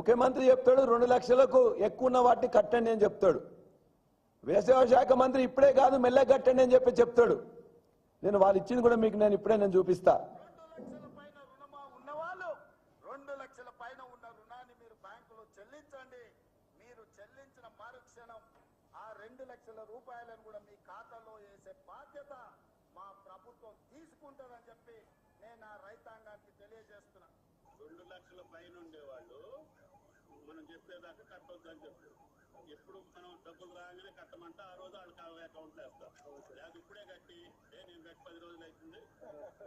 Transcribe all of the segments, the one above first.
ముఖ్యమంత్రి చెప్తాడు 2 లక్షలకు ఎక్కువ ఉన్న వాటిని కట్టండి అని చెప్తాడు. వ్యవసాయ శాఖ మంత్రి ఇప్పుడే కాదు మెల్లగా కట్టండి అని చెప్తాడు. నేను వాళ్ళు ఇచ్చింది కూడా మీకు నేను ఇప్పుడే చూపిస్తా. 2 లక్షల పైన రుణమా ఉన్నవాళ్ళు 2 లక్షల పైన ఉన్న రుణాన్ని మీరు బ్యాంకులో చెల్లించండి. మీరు చెల్లించిన మరుక్షణం ఆ 2 లక్షల రూపాయలను కూడా మీ ఖాతాలో వేసే బాధ్యత మా ప్రభుత్వం తీసుకుంటుందని చెప్పి నేను ఆ రైతాంగానికి తెలియజేస్తున్నా. 2 లక్షల పైన ఉండేవాళ్ళు మనం చెప్పేదాకా కట్టొద్దని చెప్పారు. ఎప్పుడు మనం డబ్బులు రాగానే కట్టమంటే ఆ రోజు వాళ్ళకి అకౌంట్ వేస్తాం. లేదా ఇప్పుడే కట్టి నేను కట్టి 10 రోజులు అవుతుంది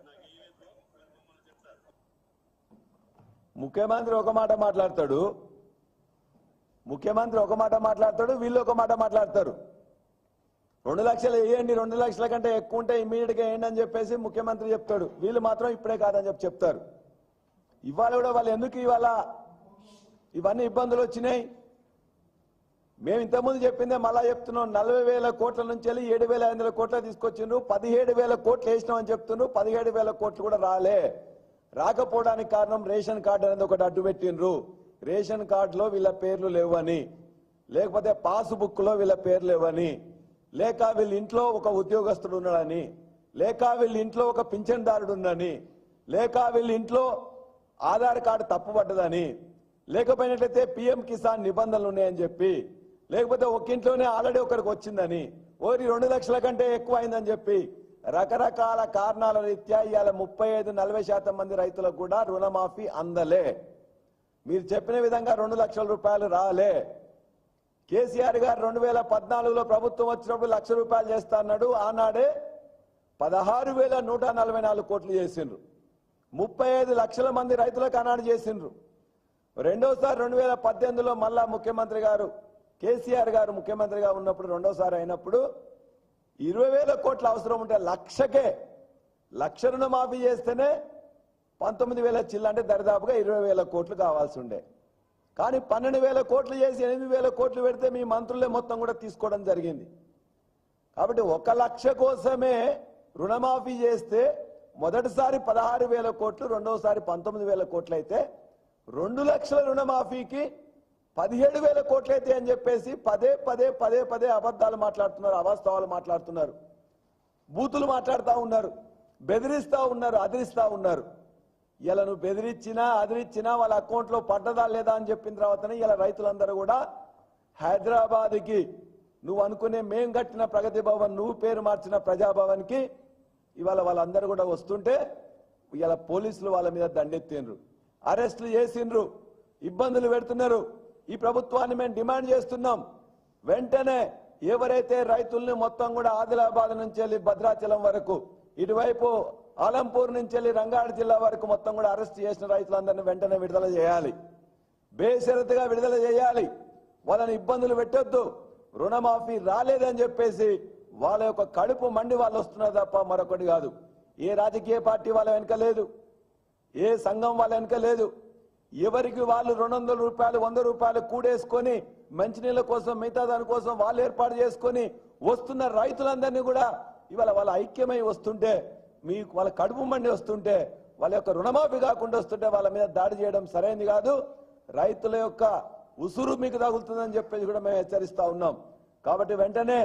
నాకు ఏదో మనం చెప్తారు. ముఖ్యమంత్రి ఒక మాట మాట్లాడతాడు, వీళ్ళు ఒక మాట మాట్లాడతారు. 2 లక్షలు వేయండి, 2 లక్షల కంటే ఎక్కువ ఉంటే ఇమ్మీడియట్ గా వేయండి అని చెప్పేసి ముఖ్యమంత్రి చెప్తాడు. వీళ్ళు మాత్రం ఇప్పుడే కాదని చెప్తారు. ఇవాళ కూడా వాళ్ళు ఎందుకు ఇవాళ ఇవన్నీ ఇబ్బందులు వచ్చినాయి? మేము ఇంతకుముందు చెప్పిందే మళ్ళా చెప్తున్నాం. 40,000 కోట్ల నుంచి వెళ్ళి 7,500 కోట్ల తీసుకొచ్చిండ్రు. 17,000 కోట్లు వేసినాం అని చెప్తున్నారు. 17,000 కోట్లు కూడా రాకపోవడానికి కారణం రేషన్ కార్డు అనేది ఒకటి అడ్డు పెట్టిండ్రు. రేషన్ కార్డులో వీళ్ళ పేర్లు లేవని, లేకపోతే పాస్బుక్ లో వీళ్ళ పేర్లు లేవని, లేక వీళ్ళ ఇంట్లో ఒక ఉద్యోగస్తుడు ఉన్నాడని, లేక వీళ్ళ ఇంట్లో ఒక పింఛన్దారుడు ఉన్నాడని, లేక వీళ్ళ ఇంట్లో ఆధార్ కార్డు తప్పుపడ్డదని, లేకపోయినట్లయితే పిఎం కిసాన్ నిబంధనలు ఉన్నాయని చెప్పి, లేకపోతే ఒక ఇంట్లోనే ఆల్రెడీ ఒకరికి వచ్చిందని, 2 లక్షల కంటే ఎక్కువ అయిందని చెప్పి రకరకాల కారణాల రీత్యా ఇవాళ 35-40% మంది రైతులకు కూడా రుణమాఫీ అందలే. మీరు చెప్పిన విధంగా 2 లక్షల రూపాయలు రాలే. కేసీఆర్ గారు 2014లో ప్రభుత్వం వచ్చినప్పుడు 1 లక్ష రూపాయలు చేస్తా అన్నాడు. ఆనాడే 16,144 కోట్లు చేసిండ్రు. 35 లక్షల మంది రైతులకు ఆనాడు చేసిండ్రు. రెండోసారి 2018లో మళ్ళా ముఖ్యమంత్రి గారు కేసీఆర్ గారు ముఖ్యమంత్రిగా ఉన్నప్పుడు రెండోసారి అయినప్పుడు 20,000 కోట్ల అవసరం ఉంటే లక్ష రుణమాఫీ చేస్తేనే 19,000 చిల్ల అంటే దరిదాపుగా 20,000 కోట్లు కావాల్సి ఉండే. కానీ 12,000 కోట్లు చేసి 8,000 కోట్లు పెడితే మీ మంత్రులే మొత్తం కూడా తీసుకోవడం జరిగింది. కాబట్టి 1 లక్ష కోసమే రుణమాఫీ చేస్తే మొదటిసారి 16,000 కోట్లు, రెండోసారి 19,000 కోట్లు అయితే 2 లక్షల రుణమాఫీకి 17,000 కోట్లు అయితే అని చెప్పేసి పదే అబద్ధాలు మాట్లాడుతున్నారు, అవాస్తవాలు మాట్లాడుతున్నారు, బూతులు మాట్లాడుతూ ఉన్నారు, బెదిరిస్తూ ఉన్నారు, అదిరిస్తూ ఉన్నారు. ఇలా నువ్వు బెదిరించినా అదిరిచ్చినా వాళ్ళ అకౌంట్లో పడ్డదా లేదా అని చెప్పిన తర్వాతనే ఇలా రైతులందరూ కూడా హైదరాబాద్కి నువ్వు అనుకునే మేం కట్టిన ప్రగతి భవన్, నువ్వు పేరు మార్చిన ప్రజాభవన్కి ఇవాళ వాళ్ళందరూ కూడా వస్తుంటే ఇలా పోలీసులు వాళ్ళ మీద దండెత్తిండ్రు, అరెస్టులు చేసిండ్రు, ఇబ్బందులు పెడుతున్నారు. ఈ ప్రభుత్వాన్ని మేము డిమాండ్ చేస్తున్నాం. వెంటనే ఎవరైతే రైతుల్ని మొత్తం కూడా ఆదిలాబాద్ నుంచి వెళ్ళి భద్రాచలం వరకు, ఇటువైపు ఆలంపూర్ నుంచి వెళ్ళి రంగారెడ్డి జిల్లా వరకు మొత్తం కూడా అరెస్ట్ చేసిన రైతులందరినీ వెంటనే విడుదల చేయాలి, బేషరతుగా విడుదల చేయాలి. వాళ్ళని ఇబ్బందులు పెట్టొద్దు. రుణమాఫీ రాలేదని చెప్పేసి వాళ్ళ యొక్క కడుపు మండి వాళ్ళు వస్తున్నారు తప్ప మరొకటి కాదు. ఏ రాజకీయ పార్టీ వాళ్ళ వెనుక లేదు, ఏ సంఘం వాళ్ళ వెనుక లేదు. ఎవరికి వాళ్ళు 200 రూపాయలు 100 రూపాయలు కూడేసుకొని మంచినీళ్ళ కోసం మిగతా దానికోసం వాళ్ళు ఏర్పాటు చేసుకొని వస్తున్న రైతులందరినీ కూడా ఇవాళ వాళ్ళ ఐక్యమై వస్తుంటే, మీకు వాళ్ళ కడుపు మండి వస్తుంటే, వాళ్ళ యొక్క రుణమాఫీ కాకుండా వస్తుంటే వాళ్ళ మీద దాడి చేయడం సరైనది కాదు. రైతుల యొక్క ఉసురు మీకు తగులుతుందని చెప్పేసి కూడా మేము హెచ్చరిస్తా ఉన్నాం. కాబట్టి వెంటనే